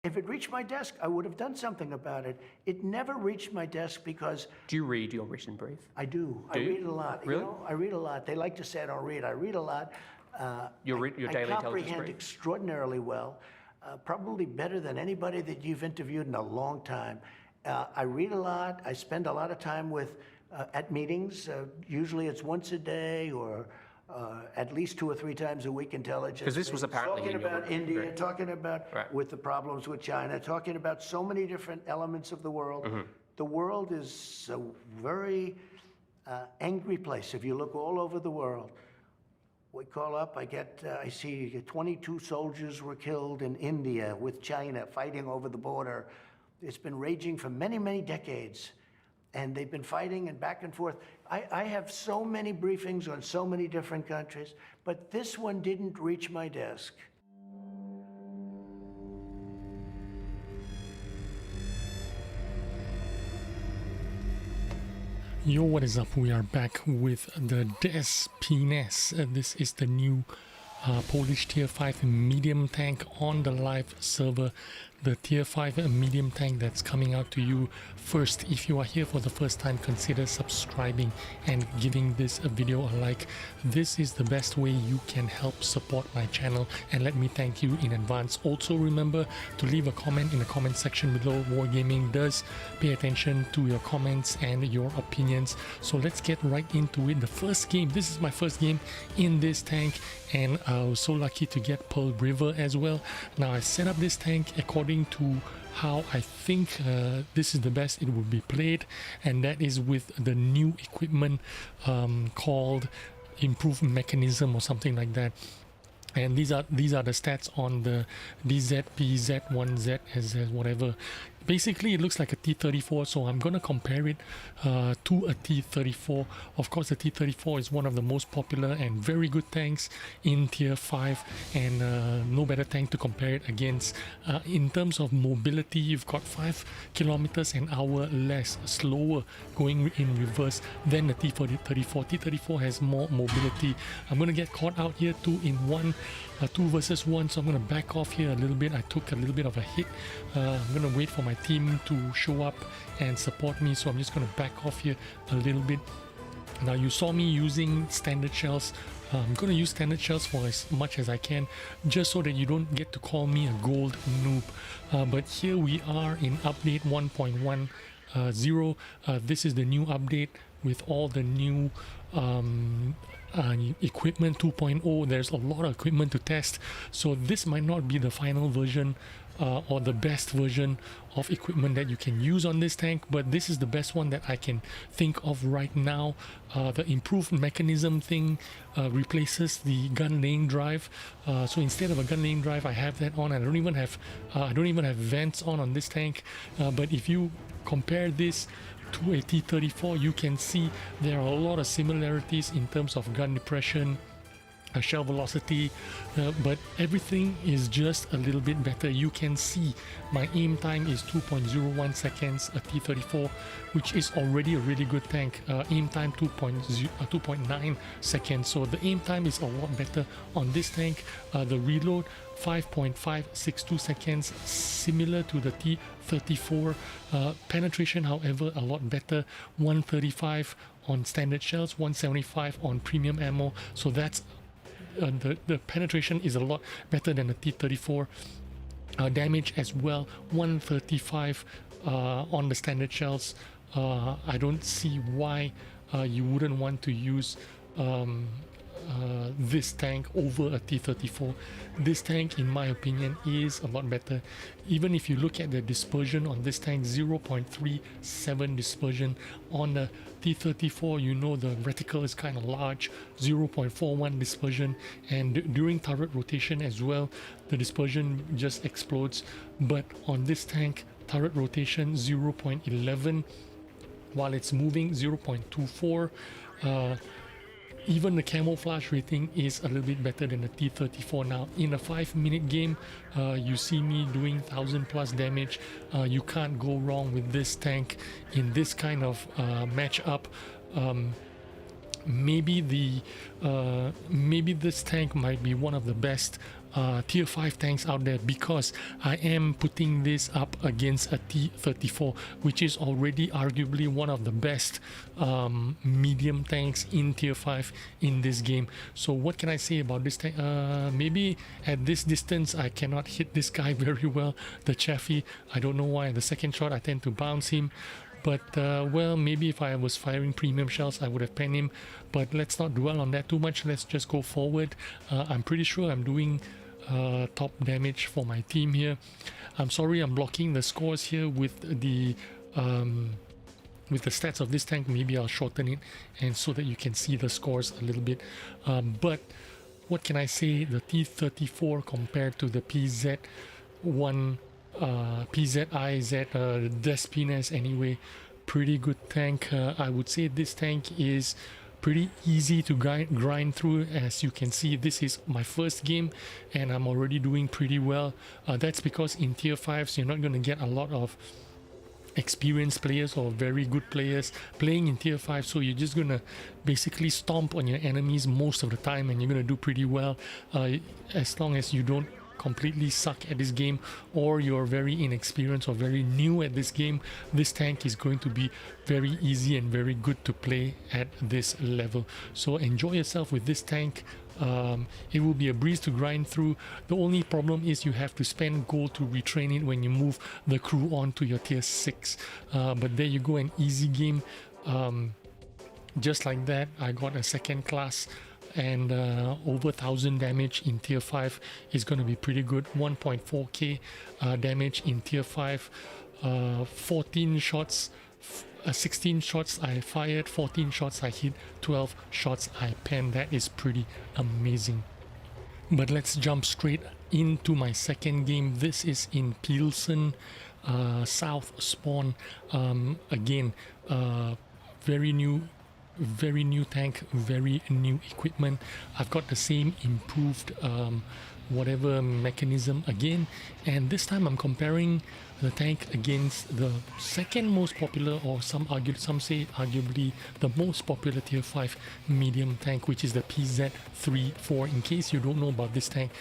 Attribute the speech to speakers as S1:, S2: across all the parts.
S1: If it reached my desk, I would have done something about it. It never reached my desk because...
S2: Do you read your written brief?
S1: I do. I read a lot.
S2: Really?
S1: You know, I read a lot. They like to say I don't read. I read a lot.
S2: Your daily
S1: I
S2: intelligence
S1: comprehend
S2: brief?
S1: extraordinarily well, probably better than anybody that you've interviewed in a long time. I read a lot. I spend a lot of time at meetings. Usually it's once a day or at least 2 or 3 times a week intelligence.
S2: Because this was apparently
S1: talking about India,
S2: right.
S1: talking about with the problems with China, talking about so many different elements of the world. The world is a very angry place. If you look all over the world, we call up, I see 22 soldiers were killed in India with China fighting over the border. It's been raging for many, many decades. And they've been fighting and back and forth. I have so many briefings on so many different countries, but this one didn't reach my desk.
S3: Yo, what is up? We are back with the DatBoyGuru. This is the new Polish Tier 5 medium tank on the live server. The Tier 5 medium tank that's coming out to you first. If you are here for the first time, consider subscribing and giving this video a like. This is the best way you can help support my channel, and let me thank you in advance. Also remember to leave a comment in the comment section below. Wargaming does pay attention to your comments and your opinions. So let's get right into it. The first game, this is my first game in this tank, and I was so lucky to get Pearl River as well. Now I set up this tank according to how I think this is the best it will be played, and that is with the new equipment called Improved Mechanism or something like that. And these are the stats on the DZ, PZ, 1Z, SS, whatever. Basically, it looks like a T-34, so I'm going to compare it to a T-34. Of course, the T-34 is one of the most popular and very good tanks in Tier 5, and no better tank to compare it against. In terms of mobility, you've got 5 kilometers an hour less, slower going in reverse than the T-34. T-34 has more mobility. I'm going to get caught out here 2 versus 1, so I'm going to back off here a little bit. I took a little bit of a hit. I'm going to wait for my team to show up and support me, so I'm just going to back off here a little bit. Now you saw me using standard shells. I'm going to use standard shells for as much as I can, just so that you don't get to call me a gold noob. But here we are in update 1.10. This is the new update with all the new equipment 2.0. There's a lot of equipment to test, so this might not be the final version or the best version of equipment that you can use on this tank, but this is the best one that I can think of right now. The improved mechanism thing replaces the gun laying drive, so instead of a gun laying drive, I have that on. I don't even have vents on this tank, but if you compare this to a T-34, you can see there are a lot of similarities in terms of gun depression, shell velocity, but everything is just a little bit better. You can see my aim time is 2.01 seconds, a T-34, which is already a really good tank. Aim time 2.9 seconds, so the aim time is a lot better on this tank. The reload 5.562 seconds, similar to the T-34. Penetration, however, a lot better, 135 on standard shells, 175 on premium ammo, so that's the penetration is a lot better than the T-34. Damage as well, 135 on the standard shells. I don't see why you wouldn't want to use this tank over a T-34. This tank, in my opinion, is a lot better. Even if you look at the dispersion on this tank, 0.37 dispersion. On the T-34, you know, the reticle is kind of large, 0.41 dispersion, and during turret rotation as well, the dispersion just explodes. But on this tank, turret rotation 0.11, while it's moving 0.24. Even the camouflage rating is a little bit better than the T-34. Now, in a 5-minute game, you see me doing 1000+ damage. You can't go wrong with this tank in this kind of matchup. Maybe this tank might be one of the best tier 5 tanks out there, because I am putting this up against a T-34, which is already arguably one of the best medium tanks in tier 5 in this game. So what can I say about this tank? Maybe at this distance I cannot hit this guy very well, the Chaffee. I don't know why. The second shot I tend to bounce him. But well, maybe if I was firing premium shells I would have penned him, but let's not dwell on that too much. Let's just go forward. I'm pretty sure I'm doing top damage for my team here. I'm sorry I'm blocking the scores here with the stats of this tank. Maybe I'll shorten it and so that you can see the scores a little bit. But what can I say? The T-34 compared to the PZ-1 PZInz, DatBoyGuru anyway, pretty good tank. I would say this tank is pretty easy to grind through. As you can see, this is my first game and I'm already doing pretty well. That's because in tier 5s you're not going to get a lot of experienced players or very good players playing in tier 5, so you're just gonna basically stomp on your enemies most of the time and you're gonna do pretty well, as long as you don't completely suck at this game or you're very inexperienced or very new at this game. This tank is going to be very easy and very good to play at this level, so enjoy yourself with this tank. It will be a breeze to grind through. The only problem is you have to spend gold to retrain it when you move the crew on to your tier 6, but there you go, an easy game. Just like that, I got a second class and over 1000 damage in tier 5 is going to be pretty good. 1.4k damage in tier 5, 14 shots, 16 shots I fired, 14 shots I hit, 12 shots I penned. That is pretty amazing. But let's jump straight into my second game. This is in Pilsen, South Spawn. Again, very new tank, very new equipment. I've got the same improved whatever mechanism again, and this time I'm comparing the tank against the second most popular, or some say arguably the most popular tier 5 medium tank, which is the Pz.III. In case you don't know about this tank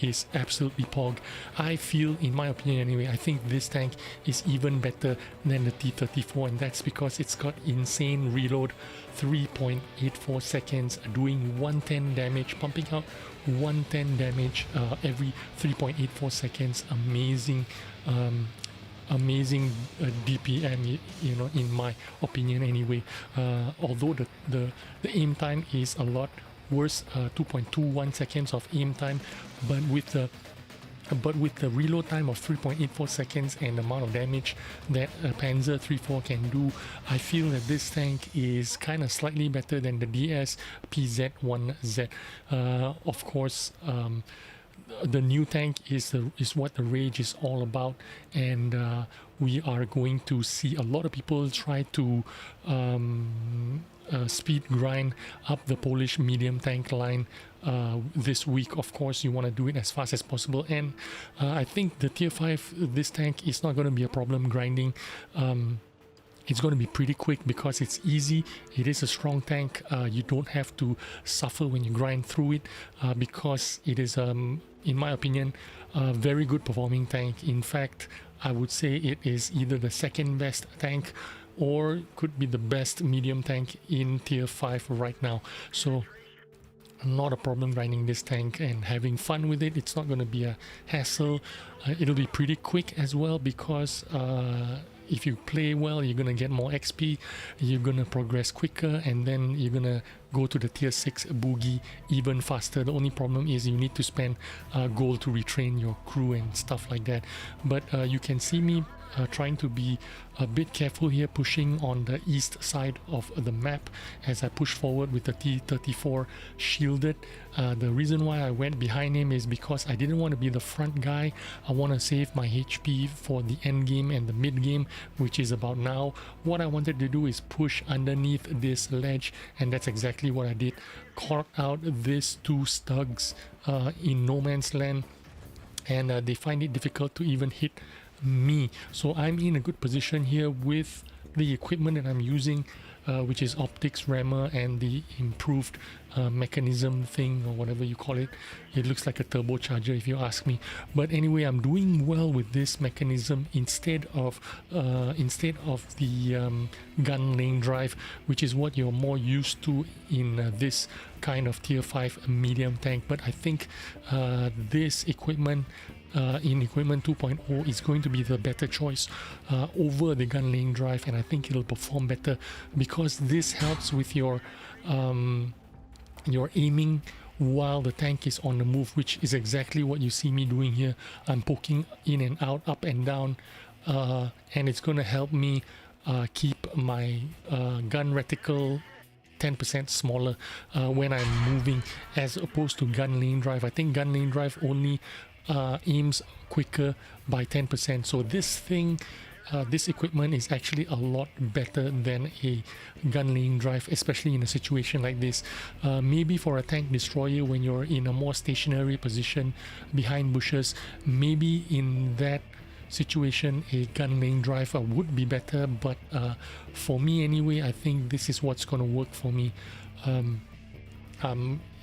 S3: is absolutely pog. I feel, in my opinion anyway, I think this tank is even better than the T-34, and that's because it's got insane reload, 3.84 seconds, doing 110 damage, pumping out 110 damage every 3.84 seconds. Amazing DPM, you know, in my opinion anyway. Although the aim time is a lot worse, 2.21 seconds of aim time, but with the reload time of 3.84 seconds and the amount of damage that Pz.III can do, I feel that this tank is kind of slightly better than the DS PZ-1Z. Of course, the new tank is what the rage is all about, and we are going to see a lot of people try to speed grind up the Polish medium tank line this week. Of course, you want to do it as fast as possible, and I think the tier 5, this tank is not going to be a problem grinding. It's going to be pretty quick because it's easy. It is a strong tank. You don't have to suffer when you grind through it because it is, in my opinion, a very good performing tank. In fact, I would say it is either the second best tank or could be the best medium tank in tier 5 right now. So not a problem grinding this tank and having fun with it. It's not going to be a hassle. It'll be pretty quick as well because if you play well, you're going to get more XP, you're going to progress quicker, and then you're going to go to the tier 6 boogie even faster. The only problem is you need to spend gold to retrain your crew and stuff like that. But you can see me trying to be a bit careful here, pushing on the east side of the map as I push forward with the T-34 shielded. The reason why I went behind him is because I didn't want to be the front guy. I want to save my HP for the end game and the mid game, which is about now. What I wanted to do is push underneath this ledge, and that's exactly what I did. Caught out these two stugs in no man's land, and they find it difficult to even hit me. So I'm in a good position here with the equipment that I'm using. which is optics, rammer, and the improved mechanism thing, or whatever you call it. It looks like a turbocharger if you ask me. But anyway, I'm doing well with this mechanism instead of the gun lane drive, which is what you're more used to in this kind of tier 5 medium tank. But I think this equipment in equipment 2.0 is going to be the better choice over the gun lane drive, and I think it'll perform better because this helps with your aiming while the tank is on the move, which is exactly what you see me doing here. I'm poking in and out, up and down, and it's going to help me keep my gun reticle 10% smaller when I'm moving, as opposed to gun lane drive. I think gun lane drive only aims quicker by 10%. So this thing, this equipment is actually a lot better than a gun lane drive, especially in a situation like this. Maybe for a tank destroyer when you're in a more stationary position behind bushes, maybe in that situation a gun lane drive would be better, but for me anyway, I think this is what's going to work for me.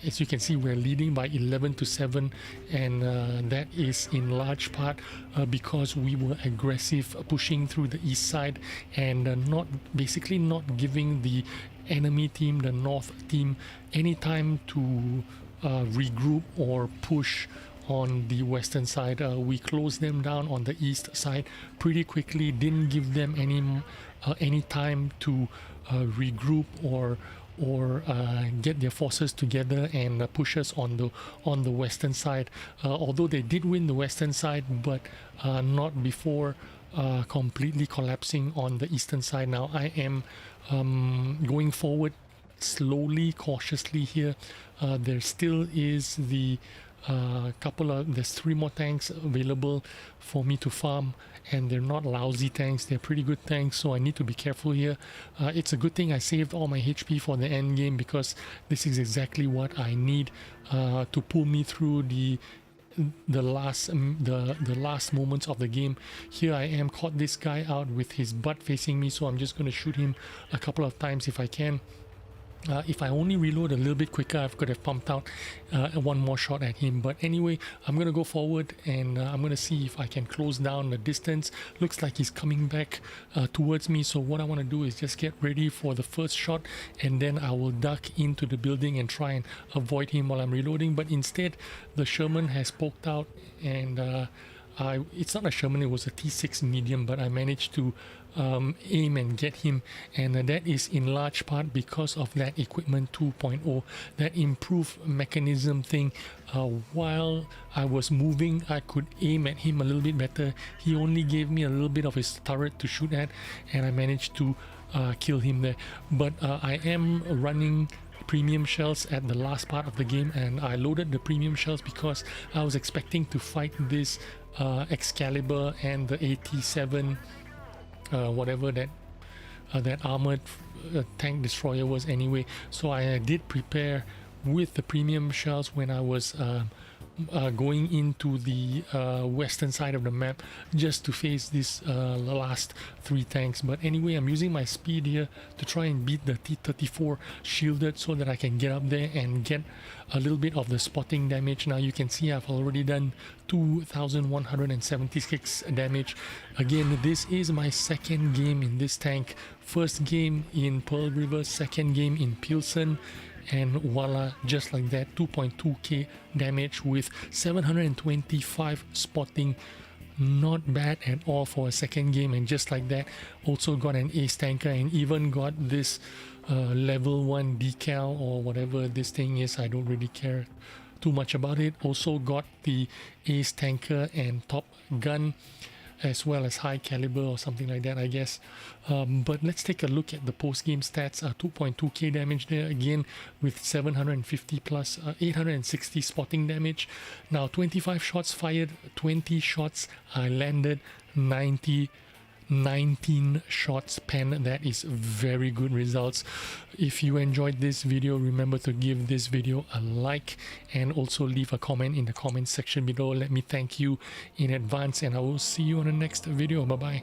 S3: As you can see, we're leading by 11-7, and that is in large part because we were aggressive pushing through the east side and not giving the enemy team, the north team, any time to regroup or push on the western side. We closed them down on the east side pretty quickly, didn't give them any time to regroup or get their forces together and push us on the western side. Although they did win the western side, but not before completely collapsing on the eastern side. Now I am going forward slowly, cautiously here. There still is the there's 3 more tanks available for me to farm, and they're not lousy tanks, they're pretty good tanks, so I need to be careful here. It's a good thing I saved all my HP for the end game, because this is exactly what I need to pull me through the last moments of the game. Here I am, caught this guy out with his butt facing me, so I'm just going to shoot him a couple of times if I can. If I only reload a little bit quicker, I could have pumped out one more shot at him. But anyway, I'm going to go forward and I'm going to see if I can close down the distance. Looks like he's coming back towards me. So what I want to do is just get ready for the first shot, and then I will duck into the building and try and avoid him while I'm reloading. But instead, the Sherman has poked out, and it's not a Sherman, it was a T6 medium, but I managed to aim and get him, and that is in large part because of that equipment 2.0, that improved mechanism thing. While I was moving, I could aim at him a little bit better. He only gave me a little bit of his turret to shoot at, and I managed to kill him there. But I am running premium shells at the last part of the game, and I loaded the premium shells because I was expecting to fight this Excalibur and the AT7 whatever that armored tank destroyer was anyway. So I did prepare with the premium shells when I was going into the western side of the map, just to face this last 3 tanks. But anyway, I'm using my speed here to try and beat the T-34 shielded so that I can get up there and get a little bit of the spotting damage. Now you can see I've already done 2,176 damage. Again, this is my second game in this tank. First game in Pearl River, second game in Pilsen, and voila, just like that, 2.2k damage with 725 spotting. Not bad at all for a second game. And just like that, also got an ace tanker, and even got this level 1 decal or whatever this thing is. I don't really care too much about it. Also got the ace tanker and top gun, as well as high caliber or something like that, I guess. But let's take a look at the post-game stats. 2.2k damage there again, with 750 plus 860 spotting damage. Now 25 shots fired, 20 shots I landed, 19 shots penned. That is very good results. If you enjoyed this video, remember to give this video a like and also leave a comment in the comment section below. Let me thank you in advance, and I will see you on the next video. Bye bye.